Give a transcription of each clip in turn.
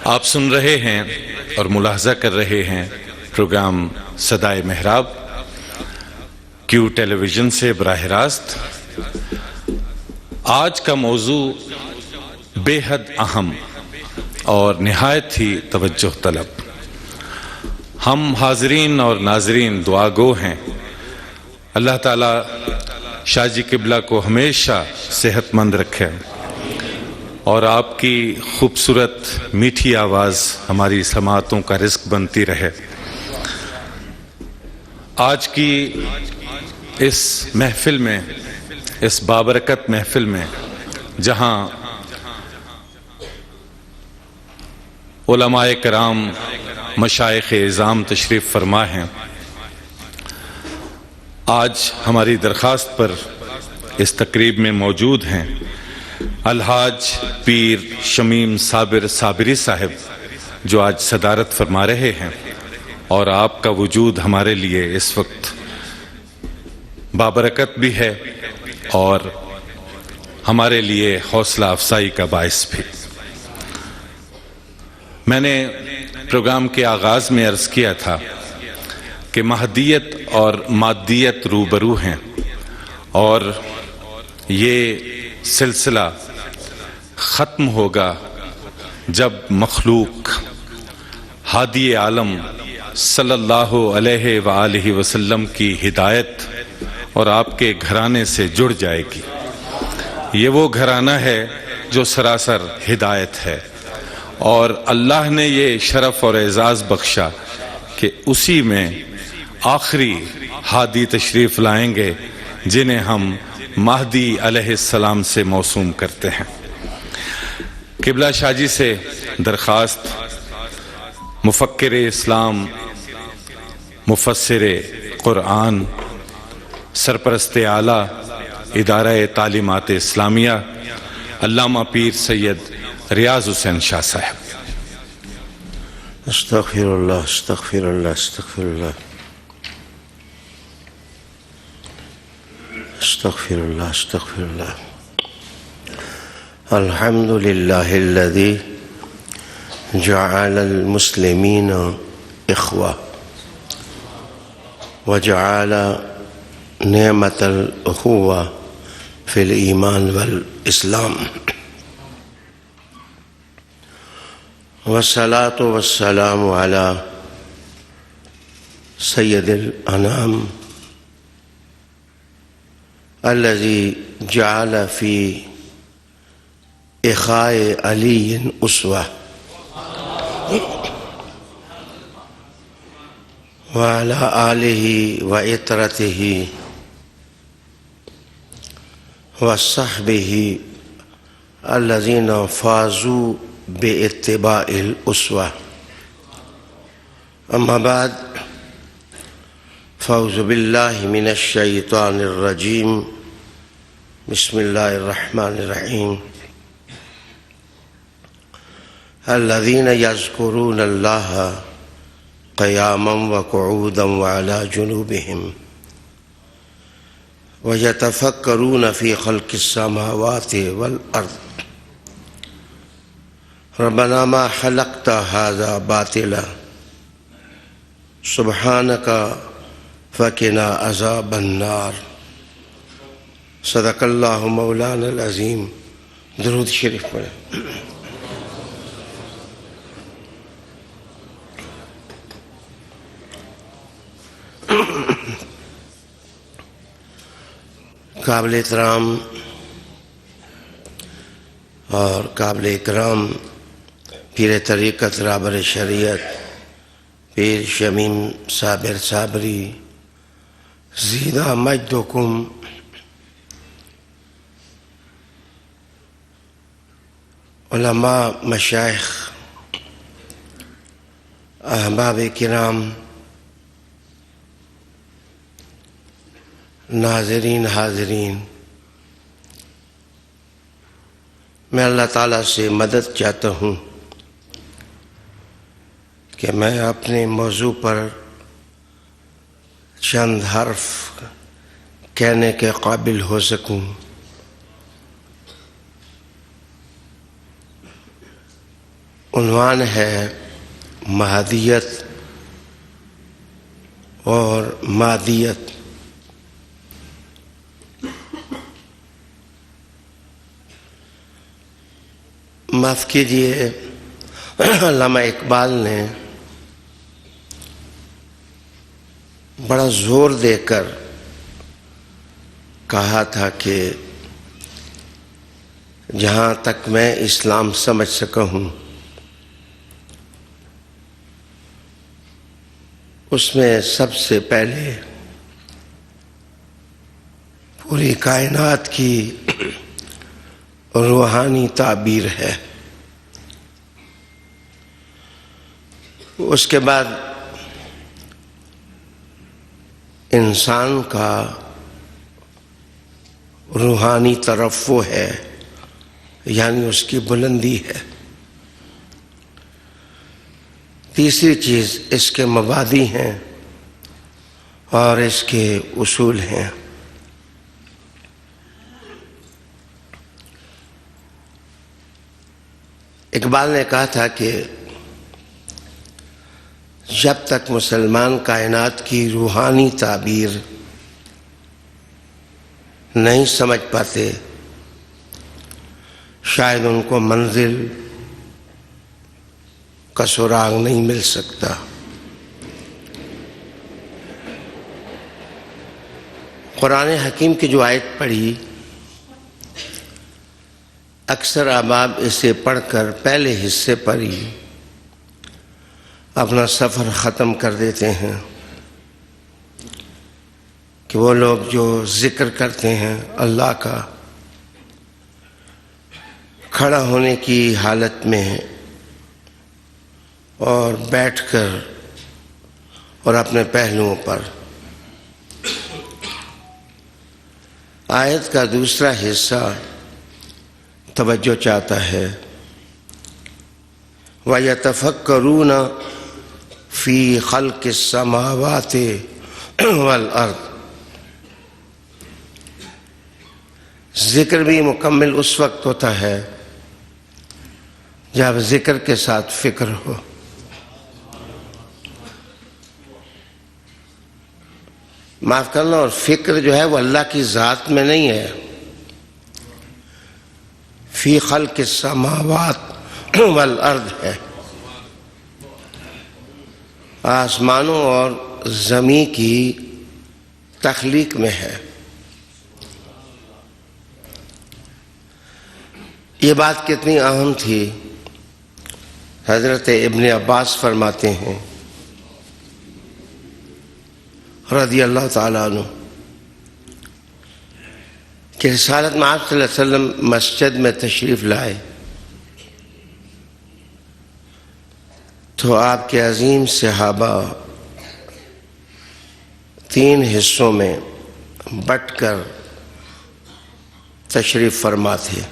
آپ سن رہے ہیں اور ملاحظہ کر رہے ہیں پروگرام صدائے محراب کیو ٹیلی ویژن سے براہ راست۔ آج کا موضوع بے حد اہم اور نہایت ہی توجہ طلب۔ ہم حاضرین اور ناظرین دعا گو ہیں، اللہ تعالیٰ شاہ جی قبلہ کو ہمیشہ صحت مند رکھے اور آپ کی خوبصورت میٹھی آواز ہماری سماعتوں کا رزق بنتی رہے۔ آج کی اس محفل میں، اس بابرکت محفل میں، جہاں علماء کرام مشائخ اعظام تشریف فرما ہیں، آج ہماری درخواست پر اس تقریب میں موجود ہیں الحاج پیر شمیم صابر صابری صاحب، جو آج صدارت فرما رہے ہیں، اور آپ کا وجود ہمارے لیے اس وقت بابرکت بھی ہے اور ہمارے لیے حوصلہ افزائی کا باعث بھی۔ میں نے پروگرام کے آغاز میں عرض کیا تھا کہ مہدیت اور مادیت روبرو ہیں، اور یہ سلسلہ ختم ہوگا جب مخلوق ہادی عالم صلی اللہ علیہ وآلہ وسلم کی ہدایت اور آپ کے گھرانے سے جڑ جائے گی۔ یہ وہ گھرانہ ہے جو سراسر ہدایت ہے، اور اللہ نے یہ شرف اور اعزاز بخشا کہ اسی میں آخری ہادی تشریف لائیں گے جنہیں ہم مہدی علیہ السلام سے موسوم کرتے ہیں۔ قبلہ شاہ جی سے درخواست، مفکر اسلام، مفسر قرآن، سرپرست اعلیٰ ادارہ تعلیمات اسلامیہ علامہ پیر سید ریاض حسین شاہ صاحب۔ استغفر اللہ استغفر اللہ استغفر اللہ استغفر اللہ استغفر اللہ۔ الحمد للہ الذی جعل المسلمین اخوہ وجعل نعمت الاخوہ فی الایمان والاسلام، والصلاة والسلام علی سید الانام الذي جعل في إخاء علي أسوة، وعلى آله وعترته وصحبه الذين فازوا باتباع الأسوة. أما بعد، فأعوذ بالله من الشيطان الرجيم، بسم الله الرحمن الرحيم. الذين يذكرون الله قياما وقعودا وعلى جنوبهم ويتفكرون في خلق السماوات والأرض ربنا ما خلقت هذا باطلا سبحانك فقنا عذاب النار. صدق اللہ مولانا العظیم۔ درود شریف پڑھیں۔ قابل احترام اور قابل اکرام پیر طریقت رہبر شریعت پیر شمیم صابر صابری زیدہ مجدکم، علماء، مشائخ، احباب کرام، ناظرین، حاضرین، میں اللہ تعالیٰ سے مدد چاہتا ہوں کہ میں اپنے موضوع پر چند حرف کہنے کے قابل ہو سکوں۔ عنوان ہے مہدیت اور مادیت۔ معاف کیجیے، علامہ اقبال نے بڑا زور دے کر کہا تھا کہ جہاں تک میں اسلام سمجھ سکا ہوں اس میں سب سے پہلے پوری کائنات کی روحانی تعبیر ہے، اس کے بعد انسان کا روحانی ترفع ہے، یعنی اس کی بلندی ہے۔ تیسری چیز اس کے مبادی ہیں اور اس کے اصول ہیں۔ اقبال نے کہا تھا کہ جب تک مسلمان کائنات کی روحانی تعبیر نہیں سمجھ پاتے شاید ان کو منزل کا سراغ نہیں مل سکتا۔ قرآن حکیم کی جو آیت پڑھی، اکثر احباب اسے پڑھ کر پہلے حصے پر ہی اپنا سفر ختم کر دیتے ہیں کہ وہ لوگ جو ذکر کرتے ہیں اللہ کا کھڑا ہونے کی حالت میں اور بیٹھ کر اور اپنے پہلوؤں پر، آیت کا دوسرا حصہ توجہ چاہتا ہے وَيَتَفَكَّرُونَ فِي خَلْقِ السَّمَاوَاتِ وَالْأَرْضِ۔ ذکر بھی مکمل اس وقت ہوتا ہے جب ذکر کے ساتھ فکر ہو۔ معاف کرنا، اور فکر جو ہے وہ اللہ کی ذات میں نہیں ہے، فی خلق السماوات والارض ہے، آسمانوں اور زمین کی تخلیق میں ہے۔ یہ بات کتنی اہم تھی، حضرت ابن عباس فرماتے ہیں رضی اللہ تعالیٰ عنہ کہ رسالت میں آپ صلی اللہ علیہ وسلم مسجد میں تشریف لائے تو آپ کے عظیم صحابہ 3 حصوں میں بٹ کر تشریف فرما تھے۔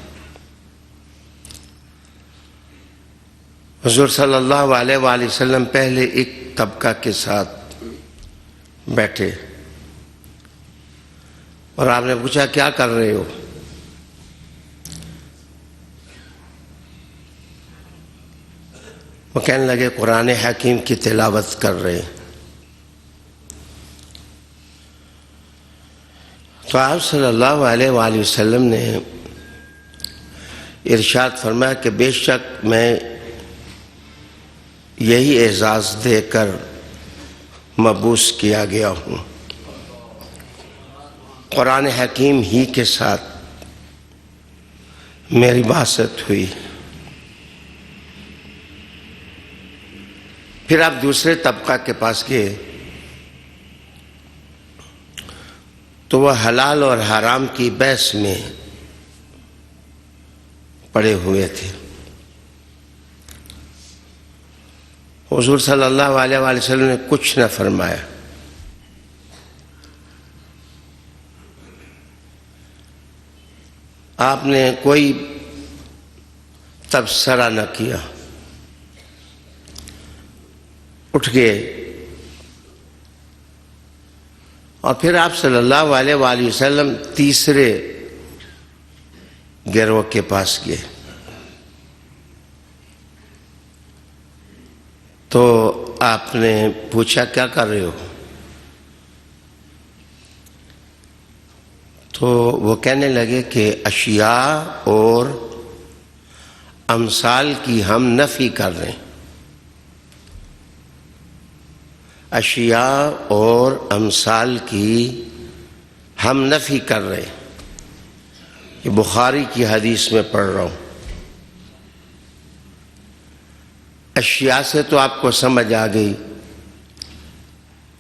حضور صلی اللہ علیہ وآلہ وسلم پہلے ایک طبقہ کے ساتھ بیٹھے اور آپ نے پوچھا کیا کر رہے ہو؟ وہ کہنے لگے قرآن حکیم کی تلاوت کر رہے ہیں۔ تو آپ صلی اللہ علیہ وآلہ وسلم نے ارشاد فرمایا کہ بے شک میں یہی اعزاز دے کر مبعوث کیا گیا ہوں، قرآن حکیم ہی کے ساتھ میری بعثت ہوئی۔ پھر آپ دوسرے طبقہ کے پاس گئے تو وہ حلال اور حرام کی بحث میں پڑے ہوئے تھے۔ حضور صلی اللہ علیہ وآلہ وسلم نے کچھ نہ فرمایا۔ آپ نے کوئی تبصرہ نہ کیا، اٹھ گئے اور پھر آپ صلی اللہ علیہ وآلہ وسلم تیسرے گروہ کے پاس گئے۔ تو آپ نے پوچھا کیا کر رہے ہو؟ تو وہ کہنے لگے کہ اشیاء اور امثال کی ہم نفی کر رہے ہیں، اشیاء اور امثال کی ہم نفی کر رہے ہیں۔ یہ بخاری کی حدیث میں پڑھ رہا ہوں۔ اشیاء سے تو آپ کو سمجھ آ گئی،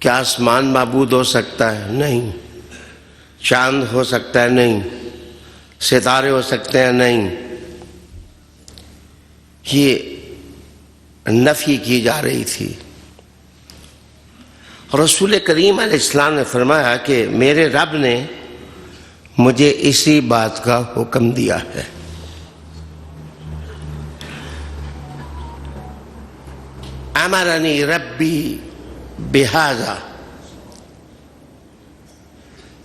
کیا آسمان معبود ہو سکتا ہے؟ نہیں۔ چاند ہو سکتا ہے؟ نہیں۔ ستارے ہو سکتے ہیں؟ نہیں۔ یہ نفی کی جا رہی تھی۔ رسول کریم علیہ السلام نے فرمایا کہ میرے رب نے مجھے اسی بات کا حکم دیا ہے۔ امرنی ربی بہذا،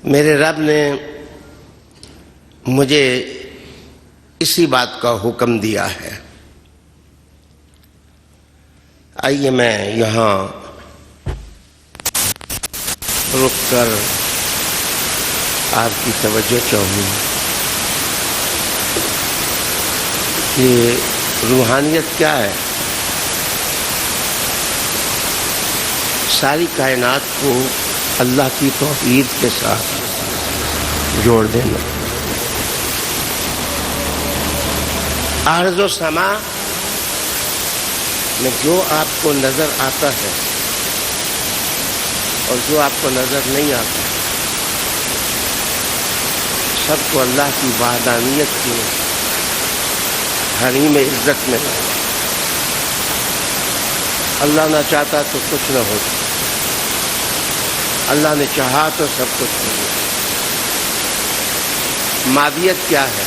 میرے رب نے مجھے اسی بات کا حکم دیا ہے۔ آئیے میں یہاں رک کر آپ کی توجہ چاہوں کہ روحانیت کیا ہے۔ ساری کائنات کو اللہ کی توحید کے ساتھ جوڑ دینا۔ ارض و سما میں جو آپ کو نظر آتا ہے اور جو آپ کو نظر نہیں آتا، سب کو اللہ کی وحدانیت کی حریم عزت میں لانا۔ اللہ نہ چاہتا تو کچھ نہ ہوتا، اللہ نے چاہا تو سب کچھ ہو گیا۔ مادیت کیا ہے؟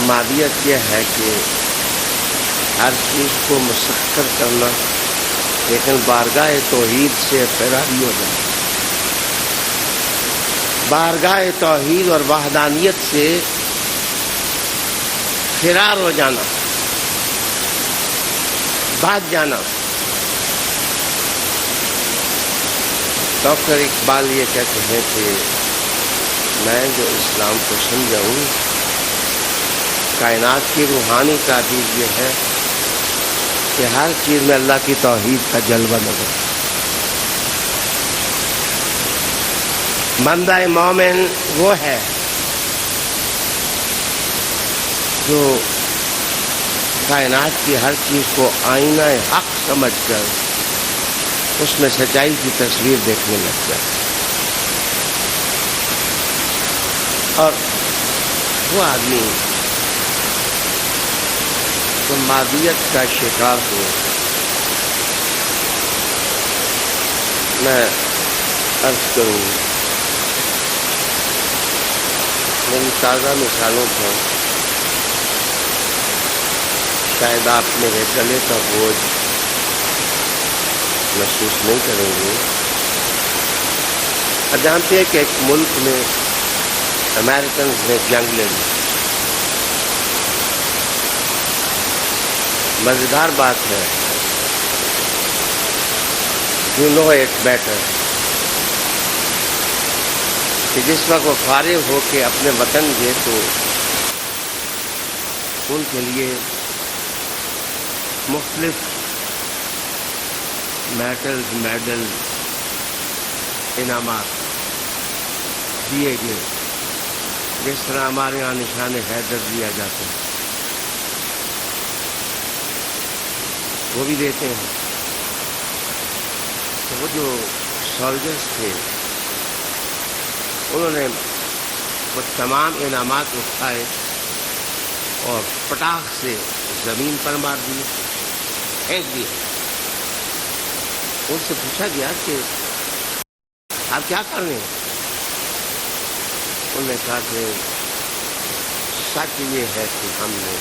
مادیت یہ ہے کہ ہر چیز کو مسخر کرنا، لیکن بارگاہ توحید سے فراری ہو جانا، بارگاہ توحید اور وحدانیت سے فرار ہو جانا، بھاگ جانا۔ ڈاکٹر اقبال یہ کہتے ہیں کہ میں جو اسلام کو سمجھاؤں، کائنات کی روحانی تعبیر یہ ہے کہ ہر چیز میں اللہ کی توحید کا جلوہ نظر۔ بندہ مومن وہ ہے جو کائنات کی ہر چیز کو آئینہ حق سمجھ کر اس میں سچائی کی تصویر دیکھنے لگ جائے، اور وہ آدمی تو مادیت کا شکار ہو۔ میں عرض کروں، میری تازہ مثالوں پر شاید آپ میرے گلے کا بوجھ محسوس نہیں کریں گے۔ آپ جانتے ہیں کہ ایک ملک میں امریکنز نے جنگ لڑی۔ مزیدار بات ہے، یو نو اٹ بیٹر، کہ جس وقت وہ فارغ ہو کے اپنے وطن گئے تو ان کے لیے مختلف میڈل انعامات دیے گئے، جس طرح ہمارے یہاں نشان حیدر دیا جاتا ہے، وہ بھی دیتے ہیں۔ تو وہ جو سولجرز تھے انہوں نے وہ تمام انعامات اٹھائے اور پٹاخ سے زمین پر مار دیے، پھینک دیے۔ ان سے پوچھا گیا کہ آپ کیا کر رہے ہیں؟ انہوں نے کہا کہ سچ یہ ہے کہ ہم نے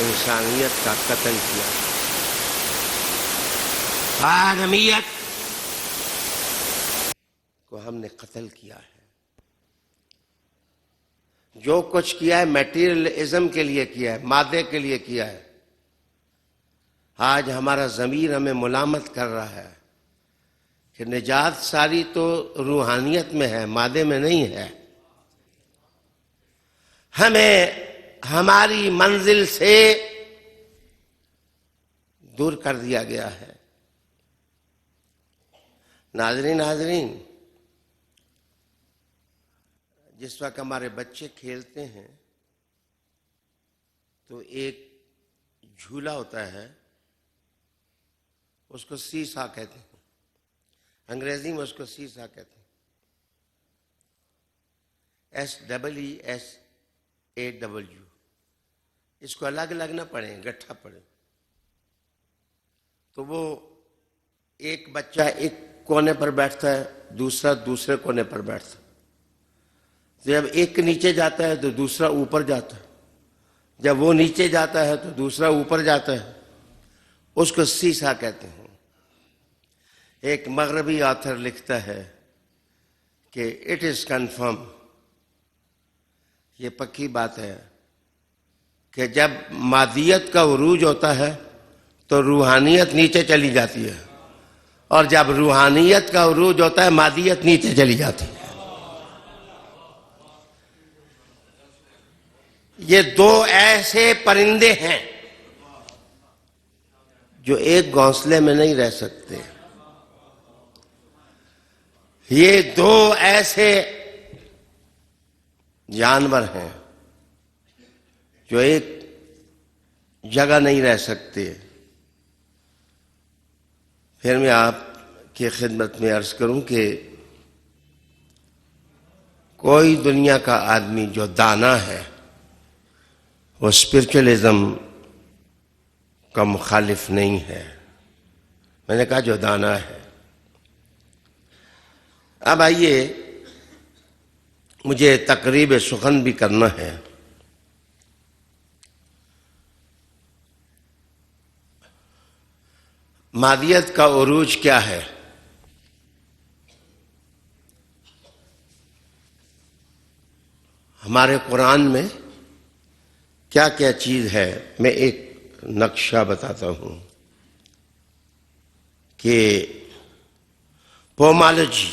انسانیت کا قتل کیا، آدمیت کو ہم نے قتل کیا ہے۔ جو کچھ کیا ہے میٹیریلزم کے لیے کیا ہے، مادے کے لیے کیا ہے، آج ہمارا ضمیر ہمیں ملامت کر رہا ہے کہ نجات ساری تو روحانیت میں ہے، مادے میں نہیں ہے۔ ہمیں ہماری منزل سے دور کر دیا گیا ہے۔ ناظرین، جس وقت ہمارے بچے کھیلتے ہیں تو ایک جھولا ہوتا ہے، اس کو سیسا کہتے ہیں، انگریزی میں اس کو سیسا کہتے ہیں، SEESAW۔ اس کو الگ الگ نہ پڑھیں، گٹھا پڑھیں۔ تو وہ ایک بچہ ایک کونے پر بیٹھتا ہے، دوسرا دوسرے کونے پر بیٹھتا ہے۔ جب ایک نیچے جاتا ہے تو دوسرا اوپر جاتا ہے، جب وہ نیچے جاتا ہے تو دوسرا اوپر جاتا ہے، اس کو سیسا کہتے ہیں۔ ایک مغربی آتھر لکھتا ہے کہ اٹ از کنفرم، یہ پکی بات ہے کہ جب مادیت کا عروج ہوتا ہے تو روحانیت نیچے چلی جاتی ہے، اور جب روحانیت کا عروج ہوتا ہے مادیت نیچے چلی جاتی ہے۔ یہ دو ایسے پرندے ہیں جو ایک گھونسلے میں نہیں رہ سکتے۔ یہ دو ایسے جانور ہیں جو ایک جگہ نہیں رہ سکتے۔ پھر میں آپ کی خدمت میں عرض کروں کہ کوئی دنیا کا آدمی جو دانا ہے وہ اسپرچولزم کا مخالف نہیں ہے۔ میں نے کہا جو دانا ہے۔ اب آئیے، مجھے تقریب سخن بھی کرنا ہے۔ مادیت کا عروج کیا ہے؟ ہمارے قرآن میں کیا کیا چیز ہے؟ میں ایک نقشہ بتاتا ہوں کہ پومالوجی،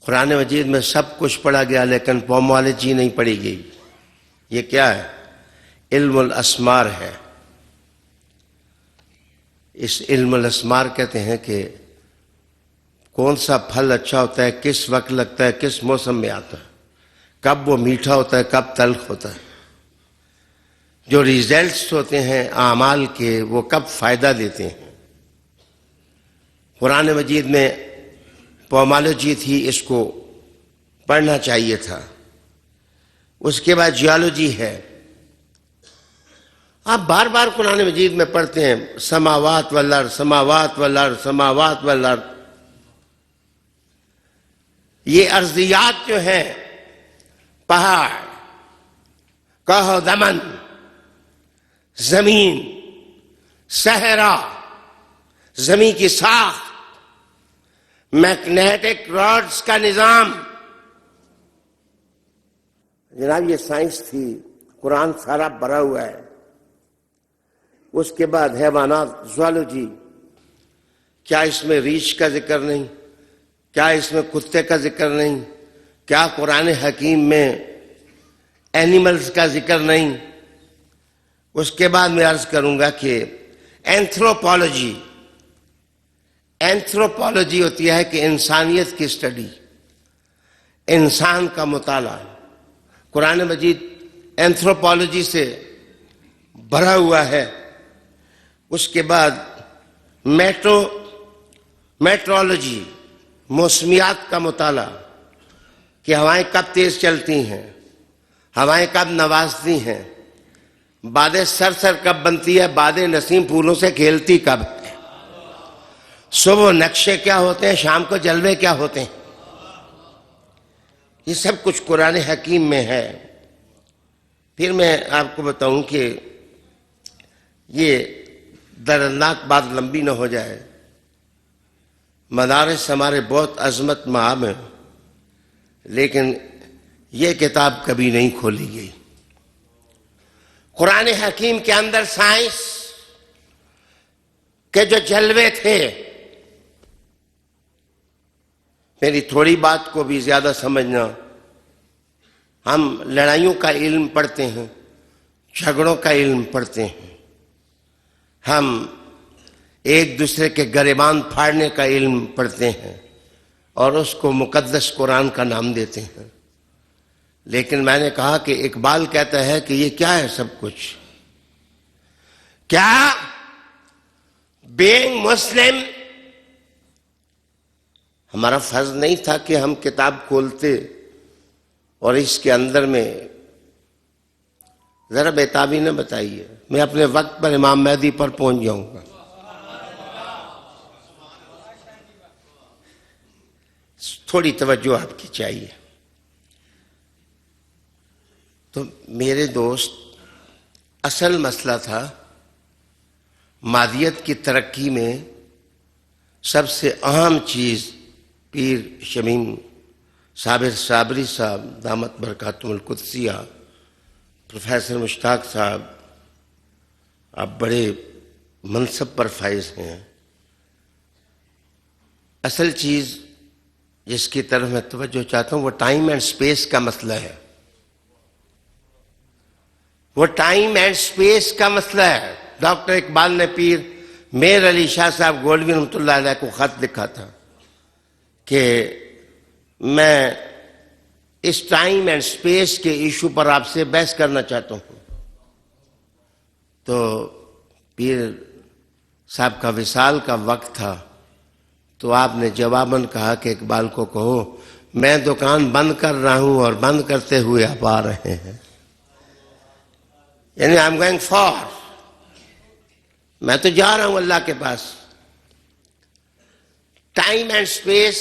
قرآن مجید میں سب کچھ پڑھا گیا لیکن پومالوجی نہیں پڑھی گئی۔ یہ کیا ہے؟ علم الاسمار ہے۔ اس علم الاسمار کہتے ہیں کہ کون سا پھل اچھا ہوتا ہے، کس وقت لگتا ہے، کس موسم میں آتا ہے، کب وہ میٹھا ہوتا ہے، کب تلخ ہوتا ہے، جو ریزلٹس ہوتے ہیں اعمال کے وہ کب فائدہ دیتے ہیں۔ قرآن مجید میں پومالوجی تھی، اس کو پڑھنا چاہیے تھا۔ اس کے بعد جیولوجی ہے۔ آپ بار بار قرآن مجید میں پڑھتے ہیں سماوات والارض، سماوات والارض، سماوات والارض۔ یہ ارضیات جو ہیں، پہاڑ، کوہ و دمن، زمین، صحرا، زمین کی ساخت، میگنیٹک راڈز کا نظام، جناب یہ سائنس تھی، قرآن سارا بھرا ہوا ہے۔ اس کے بعد حیوانات، زوالوجی، کیا اس میں ریچھ کا ذکر نہیں؟ کیا اس میں کتے کا ذکر نہیں؟ کیا قرآن حکیم میں اینیملز کا ذکر نہیں؟ اس کے بعد میں عرض کروں گا کہ اینتھروپولوجی، اینتھروپولوجی ہوتی ہے کہ انسانیت کی اسٹڈی، انسان کا مطالعہ۔ قرآن مجید اینتھروپولوجی سے بھرا ہوا ہے۔ اس کے بعد میٹرولوجی، موسمیات کا مطالعہ کہ ہوائیں کب تیز چلتی ہیں، ہوائیں کب نوازتی ہیں، بادیں سر کب بنتی ہے، بادیں نسیم پھولوں سے کھیلتی کب ہے، صبح نقشے کیا ہوتے ہیں، شام کو جلوے کیا ہوتے ہیں۔ یہ سب کچھ قرآن حکیم میں ہے۔ پھر میں آپ کو بتاؤں کہ یہ دردناک بات لمبی نہ ہو جائے، مدارس ہمارے بہت عظمت مآب ہیں لیکن یہ کتاب کبھی نہیں کھولی گئی۔ قرآن حکیم کے اندر سائنس کے جو جلوے تھے، میری تھوڑی بات کو بھی زیادہ سمجھنا، ہم لڑائیوں کا علم پڑھتے ہیں، جھگڑوں کا علم پڑھتے ہیں، ہم ایک دوسرے کے گریبان پھاڑنے کا علم پڑھتے ہیں اور اس کو مقدس قرآن کا نام دیتے ہیں۔ لیکن میں نے کہا کہ اقبال کہتا ہے کہ یہ کیا ہے سب کچھ؟ کیا بینگ مسلم ہمارا فرض نہیں تھا کہ ہم کتاب کھولتے اور اس کے اندر میں ذرا بےتابی نہ بتائیے، میں اپنے وقت پر امام مہدی پر پہنچ جاؤں گا۔ تھوڑی توجہ آپ کی چاہیے۔ تو میرے دوست، اصل مسئلہ تھا مادیت کی ترقی میں سب سے اہم چیز پیر شمیم صابر صابری صاحب دامت برکاتہم القدسیہ، پروفیسر مشتاق صاحب، آپ بڑے منصب پر فائز ہیں۔ اصل چیز جس کی طرف میں توجہ چاہتا ہوں وہ ٹائم اینڈ سپیس کا مسئلہ ہے۔ وہ ٹائم اینڈ سپیس کا مسئلہ ہے۔ ڈاکٹر اقبال نے پیر میر علی شاہ صاحب گولوی رحمۃ اللہ علیہ کو خط لکھا تھا کہ میں اس ٹائم اینڈ سپیس کے ایشو پر آپ سے بحث کرنا چاہتا ہوں۔ تو پیر صاحب کا وصال کا وقت تھا، تو آپ نے جواباً کہا کہ اقبال کو کہو میں دکان بند کر رہا ہوں اور بند کرتے ہوئے آپ آ رہے ہیں، یعنی آئی ایم گوئنگ فار، میں تو جا رہا ہوں اللہ کے پاس۔ ٹائم اینڈ سپیس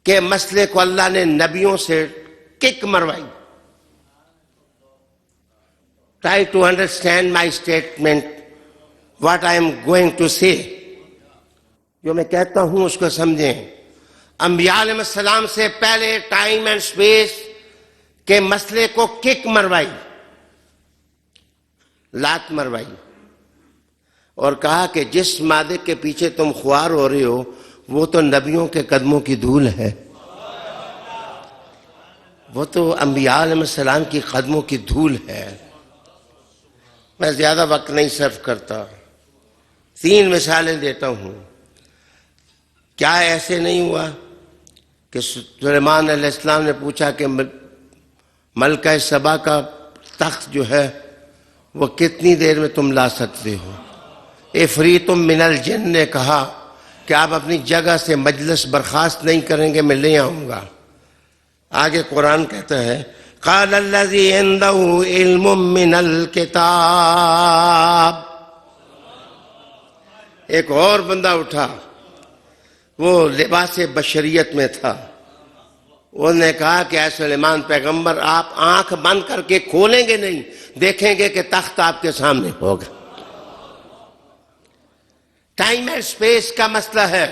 کے مسئلے کو اللہ نے نبیوں سے kick مروائی۔ Try to understand my statement, what I am going to say. جو میں کہتا ہوں اس کو سمجھیں۔ انبیاء علیہ السلام سے پہلے ٹائم اینڈ سپیس کے مسئلے کو کک مروائی، لات مروائی، اور کہا کہ جس مادے کے پیچھے تم خوار ہو رہے ہو وہ تو نبیوں کے قدموں کی دھول ہے، وہ تو انبیاء علیہ السلام کی قدموں کی دھول ہے۔ میں زیادہ وقت نہیں صرف کرتا، 3 مثالیں دیتا ہوں۔ کیا ایسے نہیں ہوا کہ سلیمان علیہ السلام نے پوچھا کہ ملکہ سبا کا تخت جو ہے وہ کتنی دیر میں تم لا سکتے ہو؟ عفریت من الجن نے کہا کہ آپ اپنی جگہ سے مجلس برخاست نہیں کریں گے، میں لے آؤں گا۔ آگے قرآن کہتا ہے قال الذی عنده علم من الکتاب۔ ایک اور بندہ اٹھا، وہ لباس بشریت میں تھا، انہوں نے کہا کہ اے سلیمان پیغمبر آپ آنکھ بند کر کے کھولیں گے نہیں، دیکھیں گے کہ تخت آپ کے سامنے ہوگا۔ ٹائم اینڈ سپیس کا مسئلہ ہے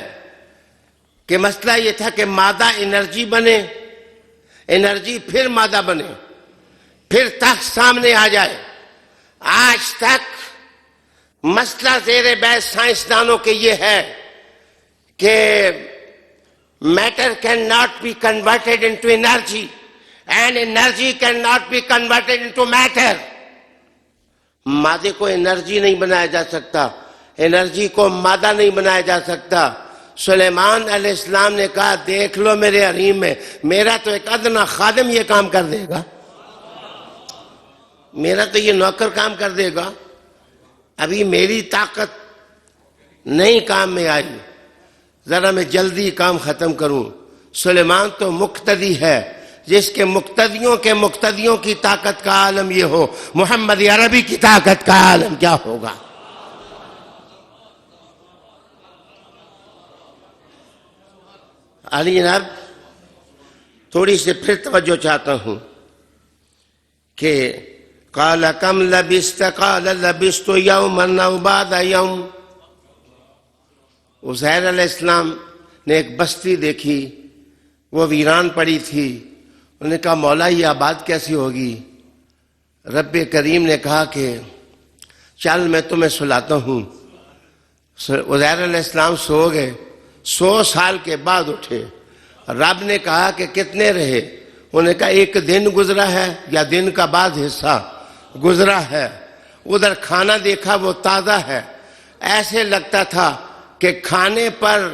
کہ مسئلہ یہ تھا کہ مادہ انرجی بنے، انرجی پھر مادہ بنے، پھر تخت سامنے آ جائے۔ آج تک مسئلہ زیر بحث سائنسدانوں کے یہ ہے کہ matter can not be converted into energy and energy can not be converted into matter. مادے کو انرجی نہیں بنایا جا سکتا، انرجی کو مادہ نہیں بنایا جا سکتا۔ سلیمان علیہ السلام نے کہا دیکھ لو میرے حریم میں، میرا تو ایک ادنا خادم یہ کام کر دے گا، میرا تو یہ نوکر کام کر دے گا، ابھی میری طاقت نہیں کام میں آئی، ذرا میں جلدی کام ختم کروں۔ سلیمان تو مقتدی ہے، جس کے مقتدیوں کی طاقت کا عالم یہ ہو، محمد عربی کی طاقت کا عالم کیا ہوگا؟ علی جناب تھوڑی سی پھر توجہ چاہتا ہوں کہ قال کم لبست قال لبست یوما او بعد یوم۔ عزیر علیہ السلام نے ایک بستی دیکھی، وہ ویران پڑی تھی، انہوں نے کہا مولا یہ آباد کیسی ہوگی؟ رب کریم نے کہا کہ چل میں تمہیں سلاتا ہوں. عزیر علیہ السلام سو گئے. 100 سال کے بعد اٹھے. رب نے کہا کہ کتنے رہے؟ انہوں نے کہا 1 دن گزرا ہے یا دن کا بعد حصہ گزرا ہے. ادھر کھانا دیکھا وہ تازہ ہے. ایسے لگتا تھا کہ کھانے پر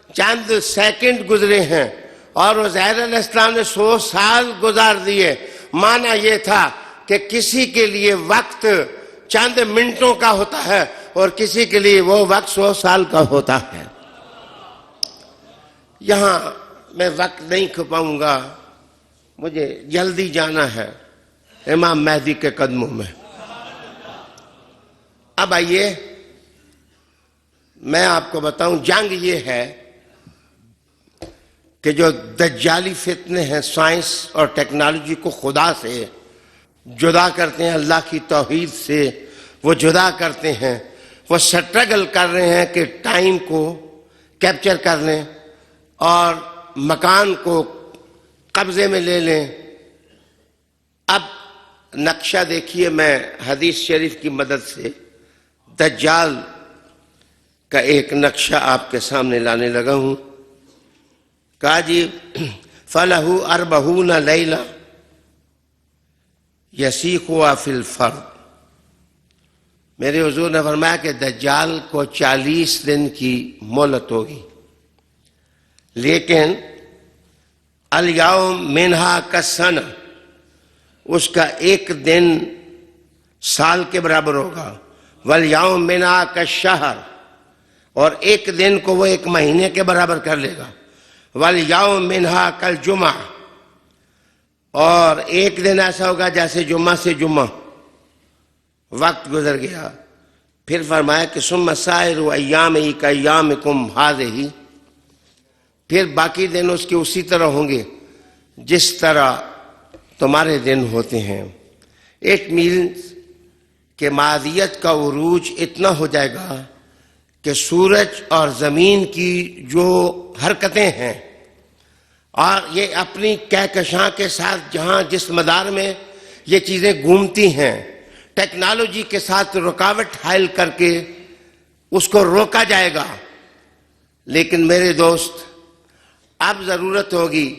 چند سیکنڈ گزرے ہیں اور عزیر علیہ السلام نے 100 سال گزار دیے. معنی یہ تھا کہ کسی کے لیے وقت چند منٹوں کا ہوتا ہے اور کسی کے لیے وہ وقت 100 سال کا ہوتا ہے. یہاں میں وقت نہیں کھپاؤں گا, مجھے جلدی جانا ہے امام مہدی کے قدموں میں. اب آئیے میں آپ کو بتاؤں, جنگ یہ ہے کہ جو دجالی فتنے ہیں سائنس اور ٹیکنالوجی کو خدا سے جدا کرتے ہیں, اللہ کی توحید سے وہ جدا کرتے ہیں. وہ سٹرگل کر رہے ہیں کہ ٹائم کو کیپچر کر لیں اور مکان کو قبضے میں لے لیں. اب نقشہ دیکھیے, میں حدیث شریف کی مدد سے دجال کا ایک نقشہ آپ کے سامنے لانے لگا ہوں. کہا جی فَلَهُ 40 لَيْلَةً يَسِيخُهَا فِي الْفَرْضِ. میرے حضور نے فرمایا کہ دجال کو 40 دن کی مہلت ہوگی, لیکن الْيَوْمُ مِنْهَا كَالسَّنَةِ, اس کا 1 دن سال کے برابر ہوگا. وَالْيَوْمُ مِنْهَا كَالشَّهْرِ, اور 1 دن کو وہ 1 مہینے کے برابر کر لے گا. وَالْيَوْمُ مِنْهَا كَالْجُمْعَةِ, اور 1 دن ایسا ہوگا جیسے جمعہ سے جمعہ. وقت گزر گیا. پھر فرمایا کہ ثُمَّ سَائِرُ أَيَّامِهِ كَأَيَّامِكُمْ هَٰذِهِ, پھر باقی دن اس کے اسی طرح ہوں گے جس طرح تمہارے دن ہوتے ہیں. اٹ مینس کہ معادیت کا عروج اتنا ہو جائے گا کہ سورج اور زمین کی جو حرکتیں ہیں اور یہ اپنی کہکشاں کے ساتھ جہاں جس مدار میں یہ چیزیں گھومتی ہیں, ٹیکنالوجی کے ساتھ رکاوٹ حائل کر کے اس کو روکا جائے گا. لیکن میرے دوست, اب ضرورت ہوگی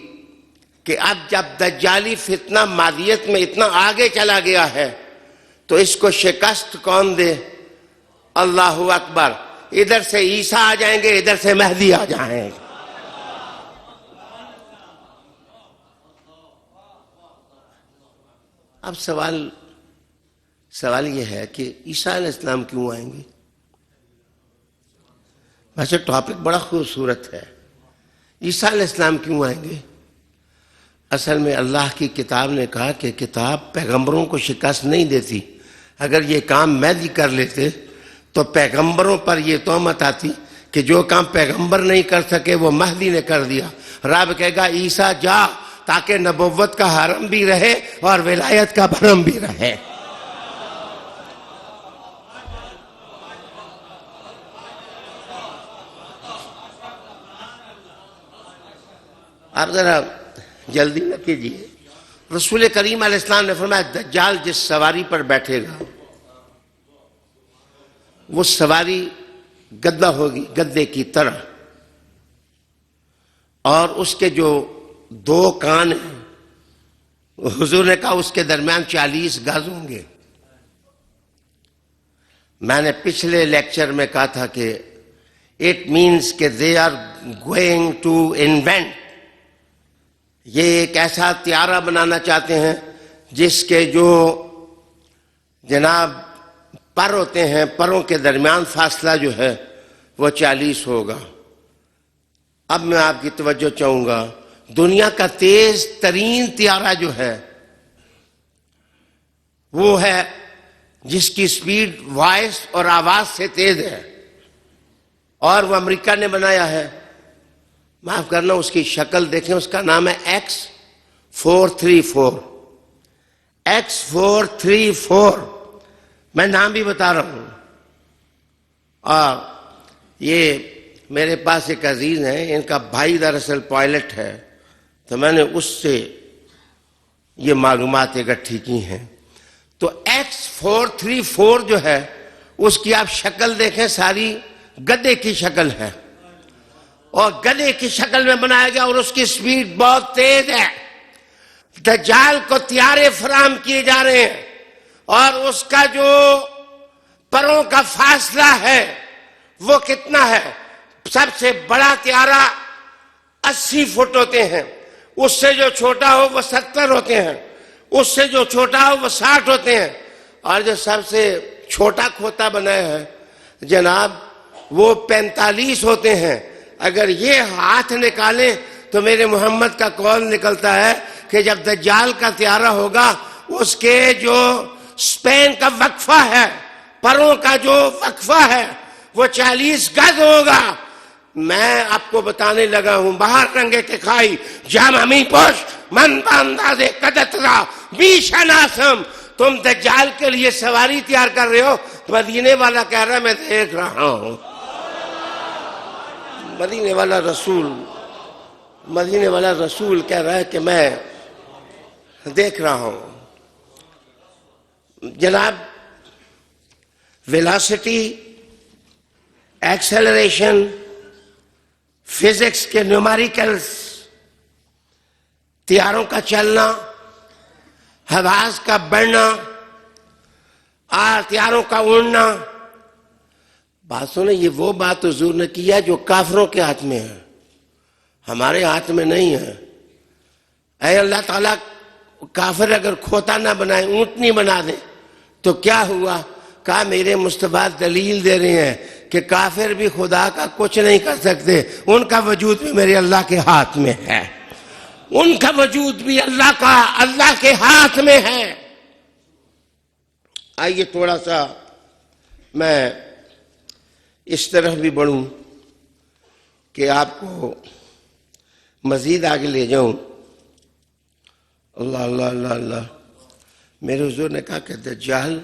کہ اب جب دجالی فتنہ مادیت میں اتنا آگے چلا گیا ہے تو اس کو شکست کون دے؟ اللہ اکبر. ادھر سے عیسیٰ آ جائیں گے, ادھر سے مہدی آ جائیں گے. اب سوال یہ ہے کہ عیسیٰ علیہ السلام کیوں آئیں گے؟ ویسے ٹاپک بڑا خوبصورت ہے. عیسیٰ علیہ السلام کیوں آئیں گے؟ اصل میں اللہ کی کتاب نے کہا کہ کتاب پیغمبروں کو شکست نہیں دیتی. اگر یہ کام مہدی کر لیتے تو پیغمبروں پر یہ تہمت آتی کہ جو کام پیغمبر نہیں کر سکے وہ مہدی نے کر دیا. رب کہے گا عیسیٰ جا, تاکہ نبوت کا حرم بھی رہے اور ولایت کا بھرم بھی رہے. آپ ذرا جلدی نہ کیجیے. رسول کریم علیہ السلام نے فرمایا دجال جس سواری پر بیٹھے گا وہ سواری گدا ہوگی, گدے کی طرح, اور اس کے جو 2 کان ہیں حضور نے کہا اس کے درمیان 40 گز ہوں گے. میں نے پچھلے لیکچر میں کہا تھا کہ اٹ مینس کہ they are going to invent, یہ ایک ایسا طیارہ بنانا چاہتے ہیں جس کے جو جناب پر ہوتے ہیں, پروں کے درمیان فاصلہ جو ہے وہ 40 ہوگا. اب میں آپ کی توجہ چاہوں گا, دنیا کا تیز ترین طیارہ جو ہے وہ ہے جس کی سپیڈ وائس اور آواز سے تیز ہے, اور وہ امریکہ نے بنایا ہے. معاف کرنا, اس کی شکل دیکھیں, اس کا نام ہے X434. X434 میں نام بھی بتا رہا ہوں. اور یہ میرے پاس ایک عزیز ہیں, ان کا بھائی دراصل پائلٹ ہے, تو میں نے اس سے یہ معلومات اکٹھی کی ہیں. تو X434 جو ہے اس کی آپ شکل دیکھیں ساری گدے کی شکل ہے اور گدے کی شکل میں بنایا گیا اور اس کی سپیڈ بہت تیز ہے. دجال کو طیارے فراہم کیے جا رہے ہیں اور اس کا جو پروں کا فاصلہ ہے وہ کتنا ہے؟ سب سے بڑا طیارہ 80 فٹ ہوتے ہیں، اس سے جو چھوٹا ہو وہ 70 ہوتے ہیں، اس سے جو چھوٹا ہو وہ 60 ہوتے ہیں، اور جو سب سے چھوٹا کھوتا بنایا ہے جناب وہ 45 ہوتے ہیں. اگر یہ ہاتھ نکالیں تو میرے محمد کا قول نکلتا ہے کہ جب دجال کا طیارہ ہوگا اس کے جو سپین کا وقفہ ہے، پروں کا جو وقفہ ہے وہ 40 گز ہوگا. میں آپ کو بتانے لگا ہوں، باہر رنگے کے کھائی جام ہمیں پوش من بانداز قدترا بی شناسم. تم دجال کے لیے سواری تیار کر رہے ہو. مدینے والا کہہ رہا ہے میں دیکھ رہا ہوں. مدینے والا رسول کہہ رہا ہے کہ میں دیکھ رہا ہوں. جناب ویلاسٹی، ایکسیلریشن، فزکس کے نیومیریکلز، طیاروں کا چلنا، حواس کا بڑھنا، طیاروں کا اڑنا. بات سنیں، یہ وہ بات حضور نے کی ہے جو کافروں کے ہاتھ میں ہے، ہمارے ہاتھ میں نہیں ہے. اے اللہ تعالیٰ، کافر اگر کھوتا نہ بنائے، اونٹنی بنا دے تو کیا ہوا؟ کہا میرے مصطفیٰ دلیل دے رہے ہیں کہ کافر بھی خدا کا کچھ نہیں کر سکتے، ان کا وجود بھی میرے اللہ کے ہاتھ میں ہے. ان کا وجود بھی اللہ کے ہاتھ میں ہے. آئیے تھوڑا سا میں اس طرح بھی بڑھوں کہ آپ کو مزید آگے لے جاؤں. اللہ اللہ اللہ اللہ. میرے حضور نے کہا کہ دجال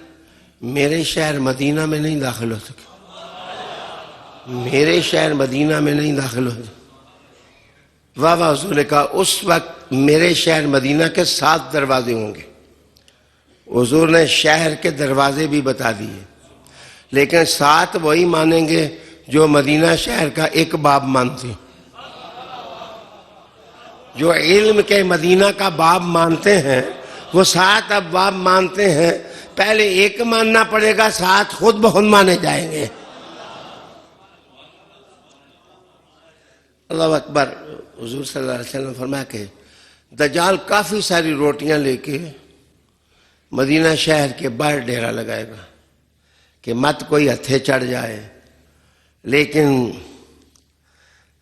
میرے شہر مدینہ میں نہیں داخل ہو سکے. میرے شہر مدینہ میں نہیں داخل ہو سکے. واہ واہ. حضور نے کہا اس وقت میرے شہر مدینہ کے 7 دروازے ہوں گے. حضور نے شہر کے دروازے بھی بتا دیے، لیکن 7 وہی مانیں گے جو مدینہ شہر کا ایک باب مانتے ہیں. جو علم کے مدینہ کا باب مانتے ہیں وہ 7 ابواب مانتے ہیں. پہلے ایک ماننا پڑے گا، 7 خود بخود مانے جائیں گے. اللہ اکبر. حضور صلی اللہ علیہ وسلم فرمایا کہ دجال کافی ساری روٹیاں لے کے مدینہ شہر کے باہر ڈیرا لگائے گا کہ مت کوئی ہتھے چڑھ جائے. لیکن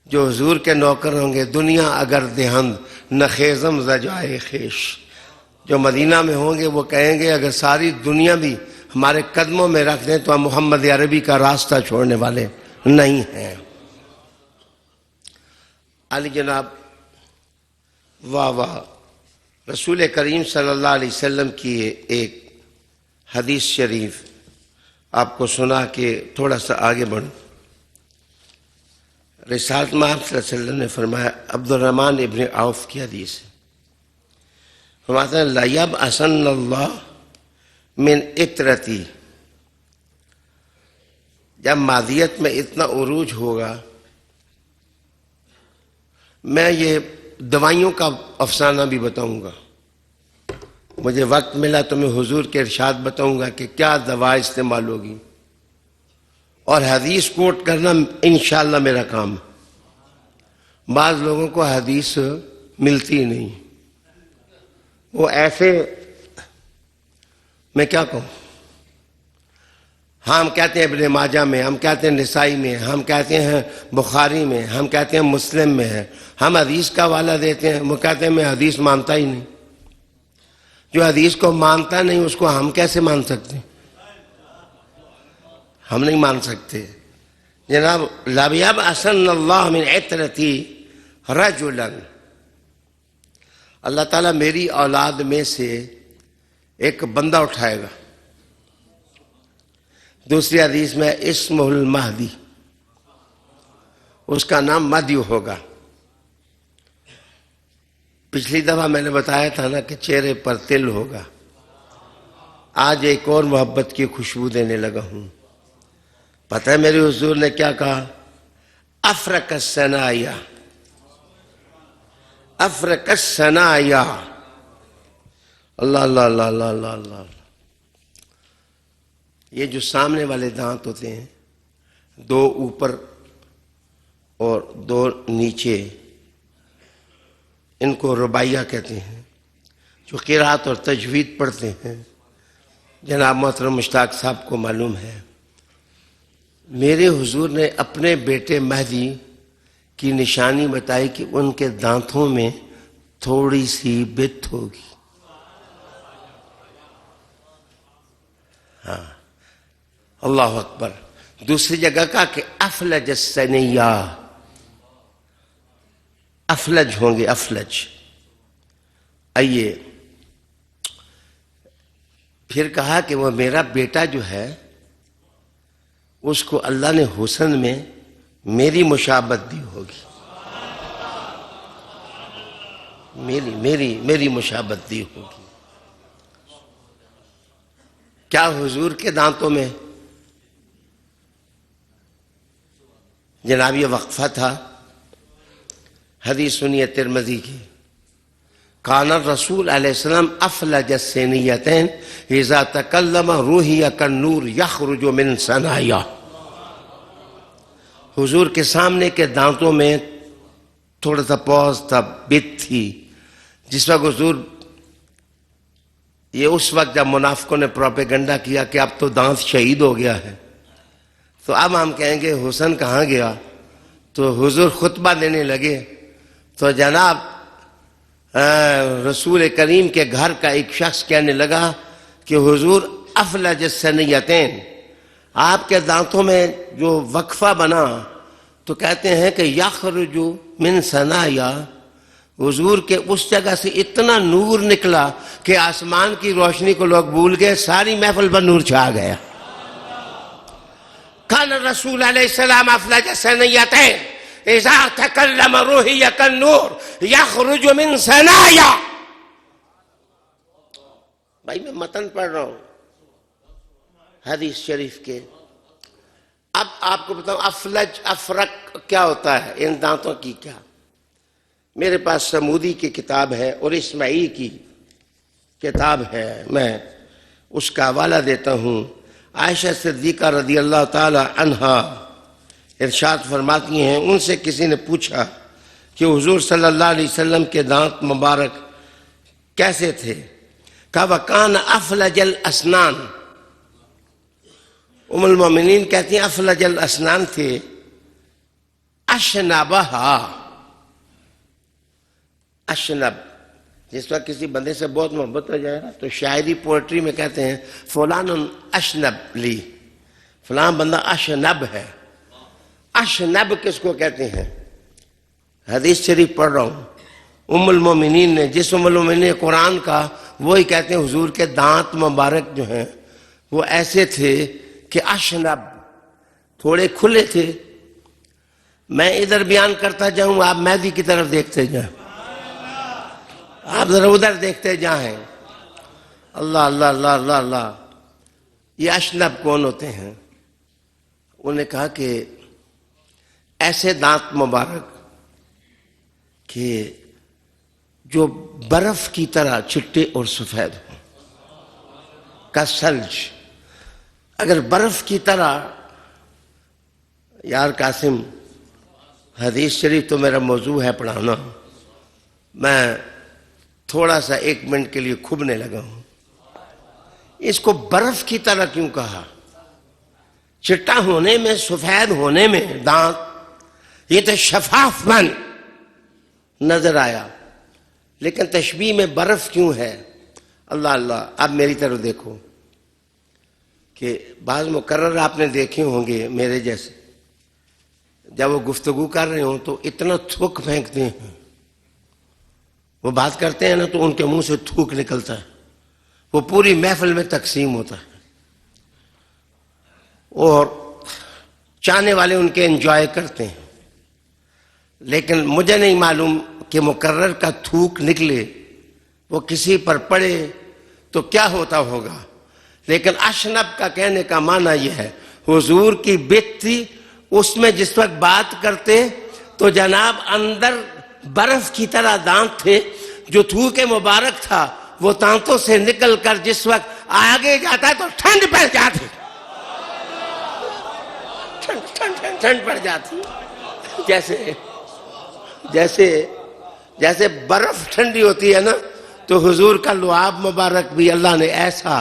جو حضور کے نوکر ہوں گے، دنیا اگر دہند نخیزم زجائے خیش، جو مدینہ میں ہوں گے وہ کہیں گے اگر ساری دنیا بھی ہمارے قدموں میں رکھ دیں تو ہم محمد عربی کا راستہ چھوڑنے والے نہیں ہیں. علی جناب واہ واہ. رسول کریم صلی اللہ علیہ وسلم کی ایک حدیث شریف آپ کو سنا کے تھوڑا سا آگے بڑھوں. رسالت میں آپ صلی اللہ علیہ وسلم نے فرمایا، عبد الرحمن ابن عوف کی حدیث ہے، فرماتا ہے لَيَبْعَثَنَّ اللَّهُ مِنْ اِطْرَتِي. جب مادیت میں اتنا عروج ہوگا، میں یہ دوائیوں کا افسانہ بھی بتاؤں گا. مجھے وقت ملا تو میں حضور کے ارشاد بتاؤں گا کہ کیا دوا استعمال ہوگی، اور حدیث کوٹ کرنا انشاءاللہ میرا کام. بعض لوگوں کو حدیث ملتی نہیں، وہ ایسے، میں کیا کہوں، ہم کہتے ہیں ابن ماجہ میں، ہم کہتے ہیں نسائی میں، ہم کہتے ہیں بخاری میں، ہم کہتے ہیں مسلم میں ہے. ہم حدیث کا حوالہ دیتے ہیں، وہ کہتے ہیں میں حدیث مانتا ہی نہیں. جو حدیث کو مانتا نہیں اس کو ہم کیسے مان سکتے ہیں؟ ہم نہیں مان سکتے. جناب لَيَبْعَثَنَّ اللَّهُ مِنْ عِطْرَتِي رَجُلًا، اللہ تعالیٰ میری اولاد میں سے ایک بندہ اٹھائے گا. دوسری حدیث میں اسمہ المہدی، اس کا نام مہدی ہوگا. پچھلی دفعہ میں نے بتایا تھا نا کہ چہرے پر تل ہوگا. آج ایک اور محبت کی خوشبو دینے لگا ہوں. پتہ ہے میرے حضور نے کیا کہا؟ افرق الثنایا، افرق الثنایا، اللہ اللہ اللہ اللہ اللہ اللہ۔ یہ جو سامنے والے دانت ہوتے ہیں، دو اوپر اور دو نیچے، ان کو رباعیہ کہتے ہیں۔ جو قرات اور تجوید پڑھتے ہیں، جناب محترم مشتاق صاحب کو معلوم ہے، میرے حضور نے اپنے بیٹے مہدی کی نشانی بتائی کہ ان کے دانتوں میں تھوڑی سی بت ہوگی۔ ہاں، اللہ اکبر۔ دوسری جگہ کہا کہ افلج الثنیہ، افلج ہوں گے، افلج۔ آئیے پھر کہا کہ وہ میرا بیٹا جو ہے اس کو اللہ نے حسن میں میری مشابہت دی ہوگی، میری مشابہت دی ہوگی۔ کیا حضور کے دانتوں میں؟ جناب یہ وقفہ تھا، حدیث سنیے ترمذی کی۔ کان الرسول علیہ السلام افلج الثنیتین اذا تکلم روحی کالنور یخرج من ثنایا۔ حضور کے سامنے کے دانتوں میں تھوڑا سا پوز تھا، بت تھی۔ جس وقت حضور، یہ اس وقت جب منافقوں نے پروپیگنڈا کیا کہ اب تو دانت شہید ہو گیا ہے، تو اب ہم کہیں گے حسن کہاں گیا؟ تو حضور خطبہ دینے لگے تو جناب رسول کریم کے گھر کا ایک شخص کہنے لگا کہ حضور افلج الثنیتین، آپ کے دانتوں میں جو وقفہ بنا، تو کہتے ہیں کہ یخرج من ثنایا، حضور کے اس جگہ سے اتنا نور نکلا کہ آسمان کی روشنی کو لوگ بھول گئے، ساری محفل پر نور چھا گیا۔ کان الرسول علیہ السلام افلج الثنیتین اذا تکلم روحی کالنور یخرج من ثنایا۔ بھائی میں متن پڑھ رہا ہوں حدیث شریف کے۔ اب آپ کو بتاؤں افلج افرق کیا ہوتا ہے، ان دانتوں کی کیا؟ میرے پاس سمودی کی کتاب ہے اور اسماعیل کی کتاب ہے، میں اس کا حوالہ دیتا ہوں۔ عائشہ صدیقہ رضی اللہ تعالی عنہا ارشاد فرماتی ہیں، ان سے کسی نے پوچھا کہ حضور صلی اللہ علیہ وسلم کے دانت مبارک کیسے تھے؟ کہا وَكَانَ أَفْلَجَ الْأَسْنَانِ، ام المومنین کہتی ہیں افلج الاسنان تھے، اشنبہا، اشنب، جس وقت کسی بندے سے بہت محبت ہو جائے نا تو شاعری پوئٹری میں کہتے ہیں فلان اشنب لی، فلان بندہ اشنب ہے۔ اشنب کس کو کہتے ہیں؟ حدیث شریف پڑھ رہا ہوں، ام المومنین نے، جس ام المومنین نے قرآن کا، وہی کہتے ہیں حضور کے دانت مبارک جو ہیں وہ ایسے تھے کہ اشنب، تھوڑے کھلے تھے۔ میں ادھر بیان کرتا جاؤں، آپ مہدی کی طرف دیکھتے جائیں، آپ ذرا ادھر دیکھتے جائیں۔ اللہ اللہ اللہ اللہ اللہ۔ یہ اشنب کون ہوتے ہیں؟ انہوں نے کہا کہ ایسے دانت مبارک کہ جو برف کی طرح چٹے اور سفید ہوں، کا سلج۔ اگر برف کی طرح، یار قاسم حدیث شریف تو میرا موضوع ہے پڑھانا، میں تھوڑا سا 1 منٹ کے لیے کھبنے لگا ہوں۔ اس کو برف کی طرح کیوں کہا؟ چٹا ہونے میں، سفید ہونے میں دانت، یہ تو شفاف من نظر آیا، لیکن تشبیہ میں برف کیوں ہے؟ اللہ اللہ۔ اب میری طرف دیکھو کہ بعض مقرر آپ نے دیکھے ہوں گے میرے جیسے، جب وہ گفتگو کر رہے ہوں تو اتنا تھوک پھینکتے ہیں، وہ بات کرتے ہیں نا تو ان کے منہ سے تھوک نکلتا ہے، وہ پوری محفل میں تقسیم ہوتا ہے، اور چاہنے والے ان کے انجوائے کرتے ہیں۔ لیکن مجھے نہیں معلوم کہ مقرر کا تھوک نکلے، وہ کسی پر پڑے تو کیا ہوتا ہوگا، لیکن اشنب کا کہنے کا معنی یہ ہے حضور کی بیت تھی، اس میں جس وقت بات کرتے تو جناب اندر برف کی طرح دانت تھے، جو تھوک مبارک تھا وہ دانتوں سے نکل کر جس وقت آگے جاتا تو ٹھنڈ پڑ جاتی، ٹھنڈ پڑ جاتی، جیسے برف ٹھنڈی ہوتی ہے نا، تو حضور کا لعاب مبارک بھی اللہ نے ایسا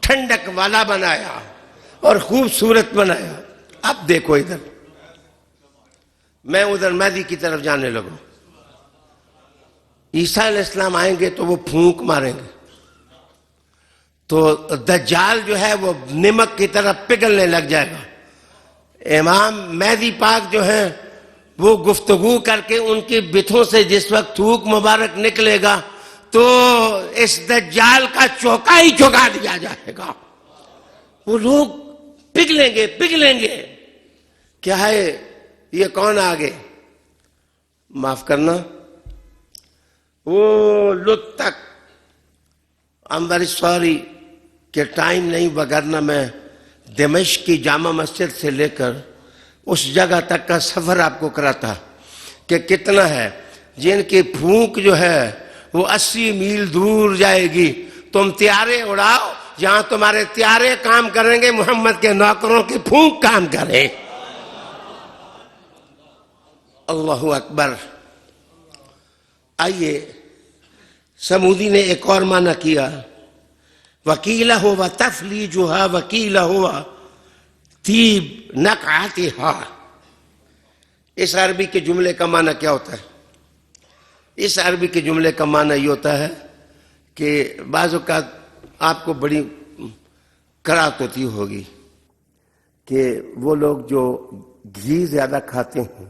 ٹھنڈک والا بنایا اور خوبصورت بنایا۔ اب دیکھو ادھر، میں ادھر مہدی کی طرف جانے لگوں، عیسیٰ علیہ السلام آئیں گے تو وہ پھونک ماریں گے، تو دجال جو ہے وہ نمک کی طرح پگھلنے لگ جائے گا۔ امام مہدی پاک جو ہیں وہ گفتگو کر کے ان کی بتوں سے جس وقت تھوک مبارک نکلے گا تو اس دجال کا چوکا ہی چکا دیا جائے گا، وہ لوگ پگھلیں گے۔ کیا ہے یہ کون آگے؟ معاف کرنا، وہ لط تک امبر سوری کہ ٹائم نہیں، وگرنہ میں دمشق کی جامع مسجد سے لے کر اس جگہ تک کا سفر آپ کو کراتا کہ کتنا ہے، جن کی پھونک جو ہے وہ 80 میل دور جائے گی۔ تم طیارے اڑاؤ، جہاں تمہارے طیارے کام کریں گے محمد کے نوکروں کی پھونک کام کرے۔ اللہ اکبر۔ آئیے، سمودی نے ایک اور معنی کیا، وکیلہ ہوا تفلیجھا وکیلہ ہوا طیب نقعتھا۔ اس عربی کے جملے کا معنی کیا ہوتا ہے؟ اس عربی کے جملے کا معنی یہ ہوتا ہے کہ بعض اوقات آپ کو بڑی کرات ہوتی ہوگی کہ وہ لوگ جو گھی زیادہ کھاتے ہیں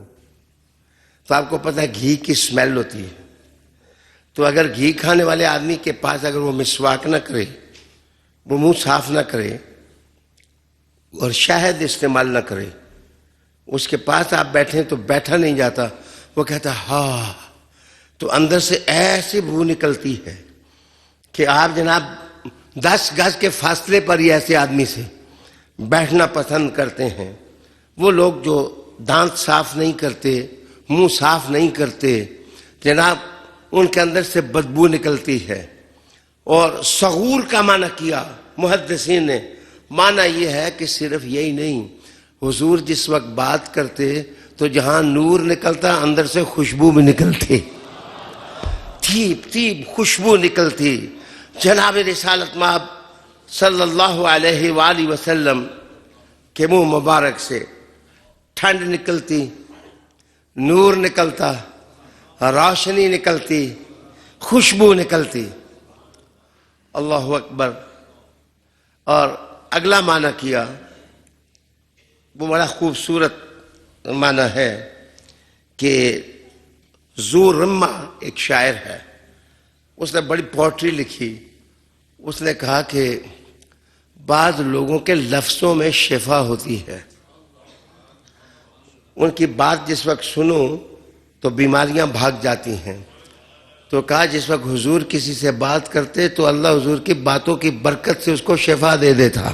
تو آپ کو پتہ ہے گھی کی سمیل ہوتی ہے، تو اگر گھی کھانے والے آدمی کے پاس اگر وہ مسواک نہ کرے، وہ منہ صاف نہ کرے اور شہد استعمال نہ کرے، اس کے پاس آپ بیٹھیں تو بیٹھا نہیں جاتا، وہ کہتا ہاں، تو اندر سے ایسی بو نکلتی ہے کہ آپ جناب 10 گز کے فاصلے پر ہی ایسے آدمی سے بیٹھنا پسند کرتے ہیں۔ وہ لوگ جو دانت صاف نہیں کرتے، منہ صاف نہیں کرتے، جناب ان کے اندر سے بدبو نکلتی ہے۔ اور صغور کا معنی کیا محدثین نے، معنی یہ ہے کہ صرف یہی نہیں، حضور جس وقت بات کرتے تو جہاں نور نکلتا اندر سے خوشبو بھی نکلتی، طیب خوشبو نکلتی۔ جناب رسالت مآب صلی اللہ علیہ وآلہ وسلم کے منہ مبارک سے ٹھنڈ نکلتی، نور نکلتا، روشنی نکلتی، خوشبو نکلتی۔ اللہ اکبر۔ اور اگلا معنی کیا، وہ بڑا خوبصورت معنی ہے کہ ذو رمہ ایک شاعر ہے، اس نے بڑی پوئٹری لکھی، اس نے کہا کہ بعض لوگوں کے لفظوں میں شفا ہوتی ہے، ان کی بات جس وقت سنو تو بیماریاں بھاگ جاتی ہیں، تو کہا جس وقت حضور کسی سے بات کرتے تو اللہ حضور کی باتوں کی برکت سے اس کو شفا دے دیتا۔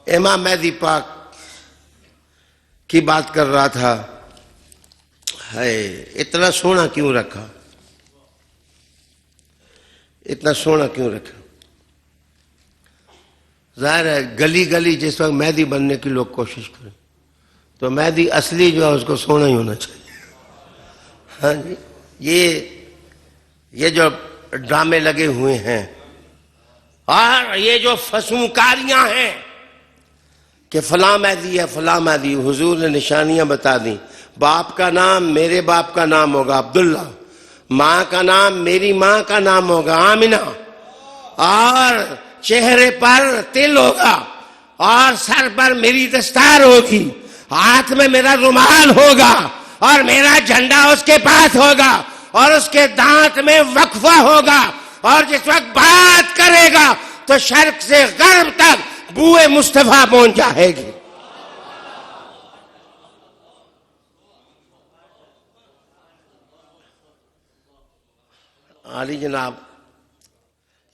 امام مہدی پاک کی بات کر رہا تھا، ہے اتنا سونا کیوں رکھا، اتنا سونا کیوں رکھا؟ ظاہر ہے گلی گلی جس وقت مہدی بننے کی لوگ کوشش کریں تو مہدی اصلی جو ہے اس کو سونا ہی ہونا چاہیے۔ ہاں جی، یہ جو ڈرامے لگے ہوئے ہیں اور یہ جو فسونکاریاں ہیں کہ فلاں مہدی ہے فلاں مہدی، حضور نے نشانیاں بتا دیں۔ باپ کا نام میرے باپ کا نام ہوگا عبداللہ، ماں کا نام میری ماں کا نام ہوگا آمنہ، اور چہرے پر تل ہوگا اور سر پر میری دستار ہوگی، ہاتھ میں میرا رومال ہوگا اور میرا جھنڈا اس کے پاس ہوگا، اور اس کے دانت میں وقفہ ہوگا، اور جس وقت بات کرے گا تو شرق سے غرب تک بوئے مصطفیٰ پہنچ جائے گی۔ علی جناب،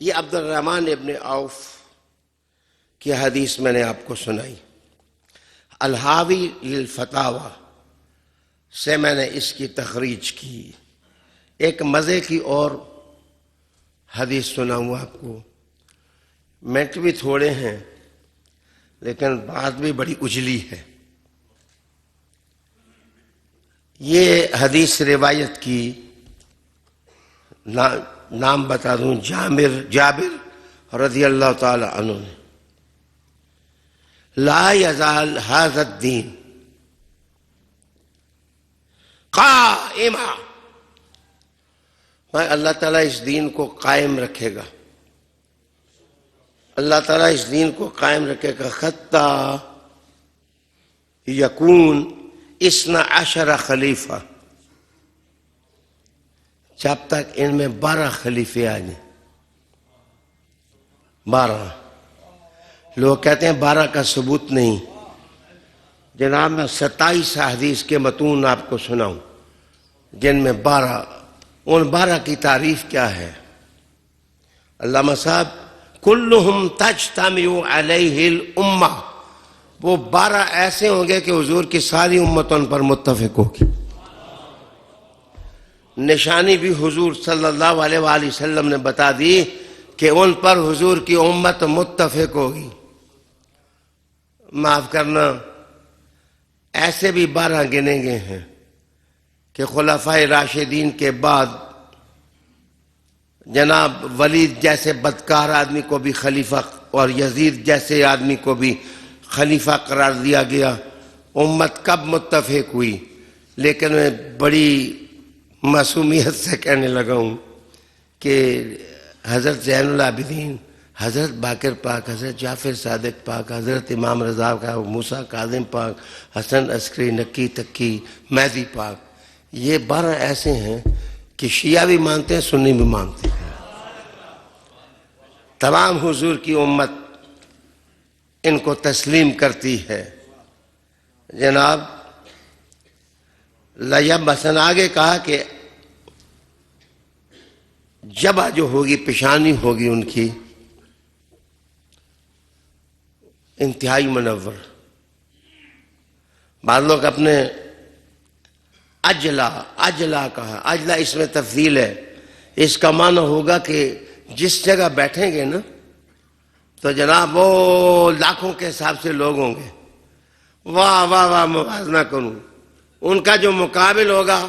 یہ عبد الرحمن ابن عوف کی حدیث میں نے آپ کو سنائی. الحاوی للفتاوی سے میں نے اس کی تخریج کی. ایک مزے کی اور حدیث سناؤں آپ کو. منٹ بھی تھوڑے ہیں لیکن بات بھی بڑی اجلی ہے. یہ حدیث روایت کی نام بتا دوں، جابر رضی اللہ تعالی عنہ نے. لا یزال ھذا الدین قائما، اللہ تعالیٰ اس دین کو قائم رکھے گا. اللہ تعالیٰ اس دین کو قائم رکھے گا. حتی یکون 12 خلیفہ، جب تک ان میں 12 خلیفے آ جائیں. 12. لوگ کہتے ہیں 12 کا ثبوت نہیں. جناب میں 27 حدیث کے متون آپ کو سناؤں جن میں 12. ان 12 کی تعریف کیا ہے؟ علامہ صاحب کلہم تجتمع علیہ الامہ، وہ 12 ایسے ہوں گے کہ حضور کی ساری امت ان پر متفق ہوگی. نشانی بھی حضور صلی اللہ علیہ وآلہ وسلم نے بتا دی کہ ان پر حضور کی امت متفق ہوگی. معاف کرنا، ایسے بھی 12 گنے گئے ہیں کہ خلفائے راشدین کے بعد جناب ولید جیسے بدکار آدمی کو بھی خلیفہ اور یزید جیسے آدمی کو بھی خلیفہ قرار دیا گیا. امت کب متفق ہوئی؟ لیکن میں بڑی معصومیت سے کہنے لگا ہوں کہ حضرت زین العابدین، حضرت باقر پاک، حضرت جعفر صادق پاک، حضرت امام رضا کا، موسیٰ کاظم پاک، حسن عسکری، نکی تکی، مہدی پاک، یہ 12 ایسے ہیں کہ شیعہ بھی مانتے ہیں، سنی بھی مانتے ہیں. تمام حضور کی امت ان کو تسلیم کرتی ہے. جناب لیب حسن آگے کہا کہ جبہ جو ہوگی، پیشانی ہوگی ان کی انتہائی منور. بعض لوگ اپنے اجلا کہا. اجلا اس میں تفضیل ہے. اس کا معنی ہوگا کہ جس جگہ بیٹھیں گے نا تو جناب وہ لاکھوں کے حساب سے لوگ ہوں گے. واہ واہ واہ، موازنہ کروں. ان کا جو مقابل ہوگا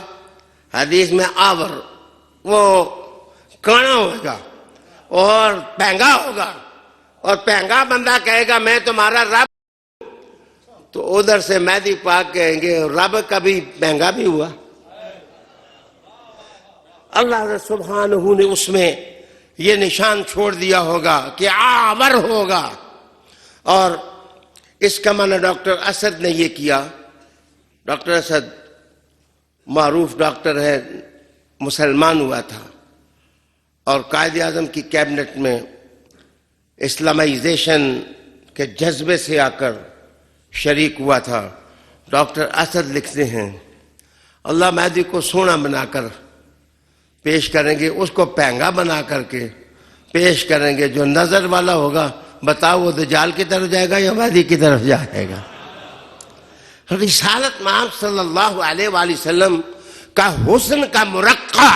حدیث میں آور، وہ کانا ہوگا اور پہنگا ہوگا، اور پہنگا بندہ کہے گا میں تمہارا رب، تو ادھر سے مہدی پاک کہیں گے رب کبھی مہنگا بھی ہوا. اللہ سبحانہ نے اس میں یہ نشان چھوڑ دیا ہوگا کہ آور ہوگا. اور اس کا معنی ڈاکٹر اسد نے یہ کیا. ڈاکٹر اسد معروف ڈاکٹر ہے، مسلمان ہوا تھا اور قائد اعظم کی کیبنٹ میں اسلامائزیشن کے جذبے سے آ کر شریک ہوا تھا. ڈاکٹر اسد لکھتے ہیں اللہ مہدی کو سونا بنا کر پیش کریں گے، اس کو پہنگا بنا کر کے پیش کریں گے. جو نظر والا ہوگا بتاؤ وہ دجال کی طرف جائے گا یا مہدی کی طرف جائے گا؟ رسالت محمد صلی اللہ علیہ وآلہ وسلم کا حسن کا مرقع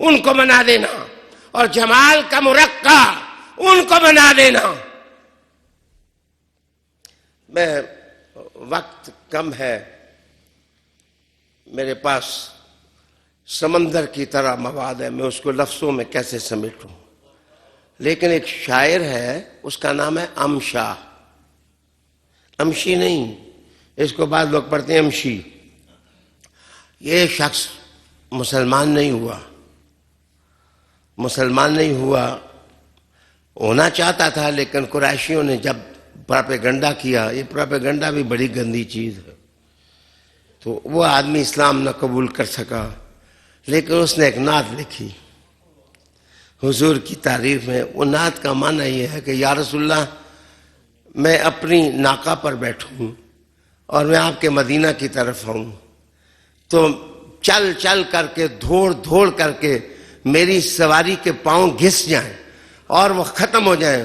ان کو بنا دینا اور جمال کا مرقع ان کو بنا دینا. میں وقت کم ہے، میرے پاس سمندر کی طرح مواد ہے، میں اس کو لفظوں میں کیسے سمیٹوں. لیکن ایک شاعر ہے، اس کا نام ہے امشا. امشی نہیں، اس کو بعض لوگ پڑھتے ہیں امشی. یہ شخص مسلمان نہیں ہوا، ہونا چاہتا تھا، لیکن قریشیوں نے جب پراپیگنڈا کیا، یہ پراپیگنڈا بھی بڑی گندی چیز ہے، تو وہ آدمی اسلام نہ قبول کر سکا. لیکن اس نے ایک نعت لکھی حضور کی تعریف میں. وہ نعت کا معنی یہ ہے کہ یا رسول اللہ، میں اپنی ناقہ پر بیٹھوں اور میں آپ کے مدینہ کی طرف آؤں تو چل چل کر کے، دوڑ کر کے میری سواری کے پاؤں گھس جائیں اور وہ ختم ہو جائیں،